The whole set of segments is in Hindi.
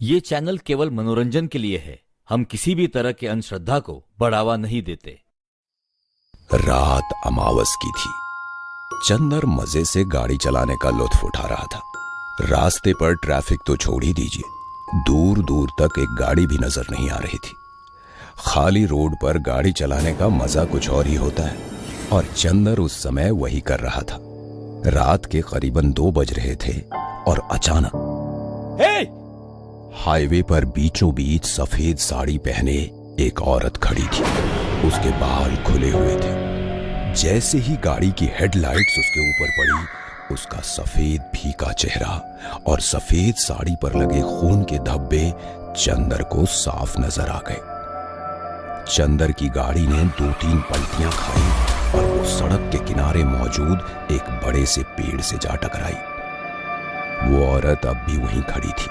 ये चैनल केवल मनोरंजन के लिए है। हम किसी भी तरह के अंधश्रद्धा को बढ़ावा नहीं देते। रात अमावस की थी। चंदर मजे से गाड़ी चलाने का लुत्फ उठा रहा था। रास्ते पर ट्रैफिक तो छोड़ ही दीजिए, दूर दूर तक एक गाड़ी भी नजर नहीं आ रही थी। खाली रोड पर गाड़ी चलाने का मजा कुछ और ही होता है, और चंदर उस समय वही कर रहा था। रात के करीबन 2 बज रहे थे और अचानक हाईवे पर बीचों बीच सफेद साड़ी पहने एक औरत खड़ी थी। उसके बाल खुले हुए थे। जैसे ही गाड़ी की हेडलाइट्स उसके ऊपर पड़ी, उसका सफेद फीका चेहरा और सफेद साड़ी पर लगे खून के धब्बे चंदर को साफ नजर आ गए। चंदर की गाड़ी ने 2-3 पलटियां खाई और वो सड़क के किनारे मौजूद एक बड़े से पेड़ से जा टकराई। वो औरत अब भी वहीं खड़ी थी।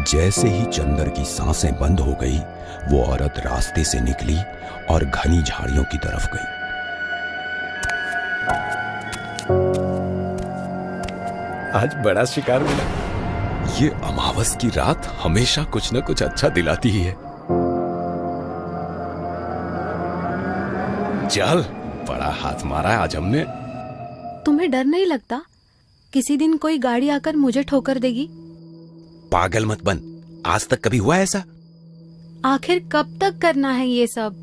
जैसे ही चंदर की सांसें बंद हो गई, वो औरत रास्ते से निकली और घनी झाड़ियों की तरफ गई। आज बड़ा शिकार मिला। ये अमावस की रात हमेशा कुछ न कुछ अच्छा दिलाती ही है। चल, बड़ा हाथ मारा है आज हमने। तुम्हें डर नहीं लगता किसी दिन कोई गाड़ी आकर मुझे ठोकर देगी? पागल मत बन, आज तक कभी हुआ ऐसा? आखिर कब तक करना है ये सब?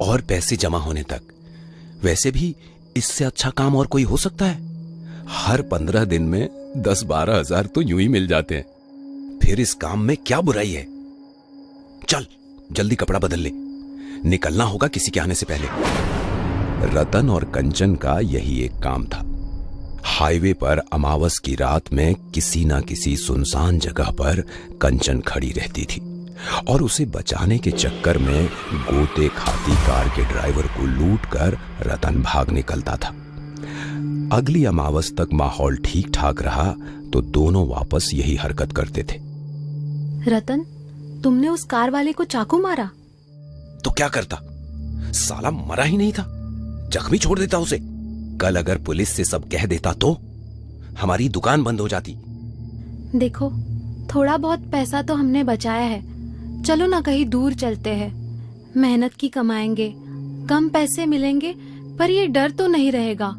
और पैसे जमा होने तक। वैसे भी इससे अच्छा काम और कोई हो सकता है? हर 15 दिन में 10-12 हजार तो यूं ही मिल जाते हैं। फिर इस काम में क्या बुराई है? चल जल्दी कपड़ा बदल ले, निकलना होगा किसी के आने से पहले। रतन और कंचन का यही एक काम था। हाईवे पर अमावस की रात में किसी ना किसी सुनसान जगह पर कंचन खड़ी रहती थी और उसे बचाने के चक्कर में गोते खाती कार के ड्राइवर को लूटकर रतन भाग निकलता था। अगली अमावस तक माहौल ठीक ठाक रहा तो दोनों वापस यही हरकत करते थे। रतन, तुमने उस कार वाले को चाकू मारा? तो क्या करता, साला मरा ही नहीं था, जख्मी छोड़ देता उसे। कल अगर पुलिस से सब कह देता तो हमारी दुकान बंद हो जाती। देखो, थोड़ा बहुत पैसा तो हमने बचाया है, चलो ना कहीं दूर चलते हैं। मेहनत की कमाएंगे, कम पैसे मिलेंगे, पर ये डर तो नहीं रहेगा।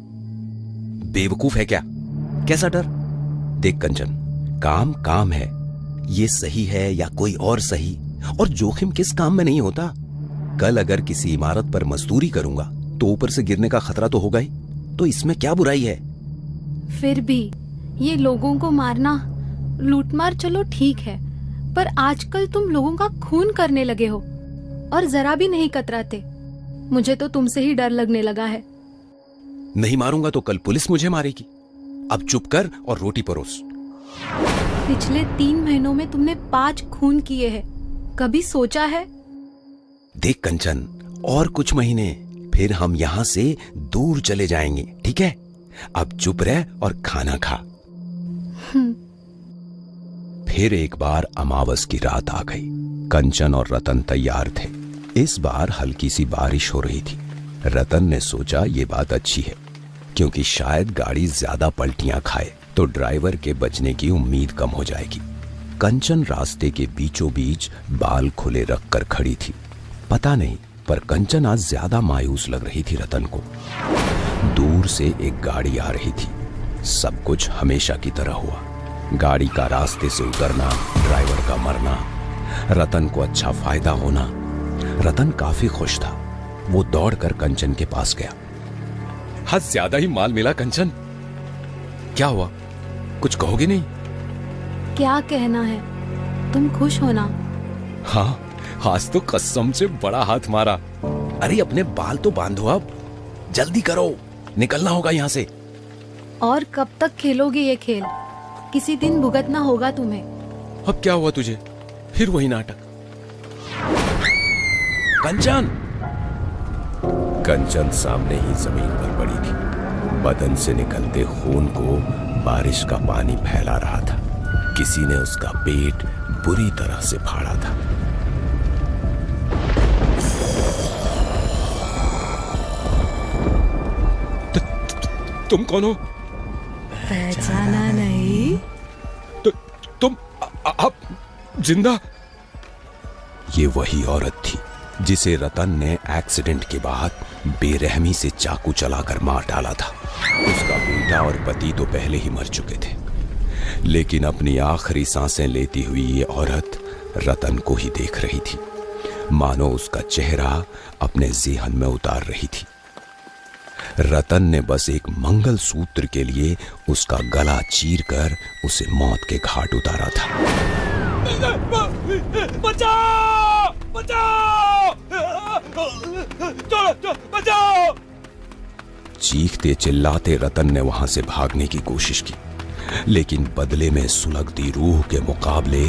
बेवकूफ है क्या? कैसा डर? देख कंचन, काम काम है, ये सही है या कोई और सही, और जोखिम किस काम में नहीं होता। कल अगर किसी इमारत पर मजदूरी करूंगा तो ऊपर से गिरने का खतरा तो होगा ही, तो इसमें क्या बुराई है? फिर भी ये लोगों को मारना, लूटमार चलो ठीक है, पर आजकल तुम लोगों का खून करने लगे हो और जरा भी नहीं कतराते। मुझे तो तुमसे ही डर लगने लगा है। नहीं मारूंगा तो कल पुलिस मुझे मारेगी। अब चुप कर और रोटी परोस। पिछले 3 महीनों में तुमने 5 खून किए हैं, कभी सोचा है? देख कंचन, और कुछ महीने फिर हम यहां से दूर चले जाएंगे, ठीक है? अब चुप रह और खाना खा। फिर एक बार अमावस की रात आ गई। कंचन और रतन तैयार थे। इस बार हल्की सी बारिश हो रही थी। रतन ने सोचा ये बात अच्छी है, क्योंकि शायद गाड़ी ज्यादा पलटियां खाए तो ड्राइवर के बचने की उम्मीद कम हो जाएगी। कंचन रास्ते के बीचों बीच बाल खुले रखकर खड़ी थी। पता नहीं, पर कंचन आज ज्यादा मायूस लग रही थी रतन को। दूर से एक गाड़ी आ रही थी। सब कुछ हमेशा की तरह हुआ। गाड़ी का रास्ते से उतरना, ड्राइवर का मरना, रतन को अच्छा फायदा होना। रतन काफी खुश था। वो दौड़कर कंचन के पास गया। हाँ, ज्यादा ही माल मिला कंचन। क्या हुआ, कुछ कहोगे नहीं? क्या कहना है, तुम खुश हो ना? हाँ, आज तो कसम से बड़ा हाथ मारा। अरे अपने बाल तो बांधो, अब जल्दी करो, निकलना होगा यहाँ से। और कब तक खेलोगे ये खेल? किसी दिन भुगतना होगा तुम्हें। अब क्या हुआ तुझे? फिर वही नाटक। कंचन! कंचन सामने ही जमीन पर पड़ी थी। बदन से निकलते खून को बारिश का पानी फैला रहा था। किसी ने उसका पेट बुरी तरह से फाड़ा था। तुम कौन हो? पहचाना नहीं? तुम आप जिंदा? ये वही औरत थी जिसे रतन ने एक्सीडेंट के बाद बेरहमी से चाकू चलाकर मार डाला था। उसका बेटा और पति तो पहले ही मर चुके थे, लेकिन अपनी आखिरी सांसें लेती हुई ये औरत रतन को ही देख रही थी, मानो उसका चेहरा अपने जेहन में उतार रही थी। रतन ने बस एक मंगल सूत्र के लिए उसका गला चीरकर उसे मौत के घाट उतारा था। बचाओ! बचाओ! बचाओ! चीखते चिल्लाते रतन ने वहां से भागने की कोशिश की, लेकिन बदले में सुलगती रूह के मुकाबले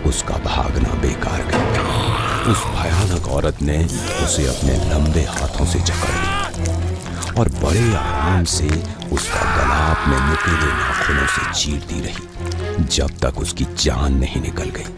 उसका भागना बेकार गया। उस भयानक औरत ने उसे अपने लंबे हाथों से जकड़ लिया और बड़े आराम से उसका गला अपने नुकीले नाखूनों से चीरती रही, जब तक उसकी जान नहीं निकल गई।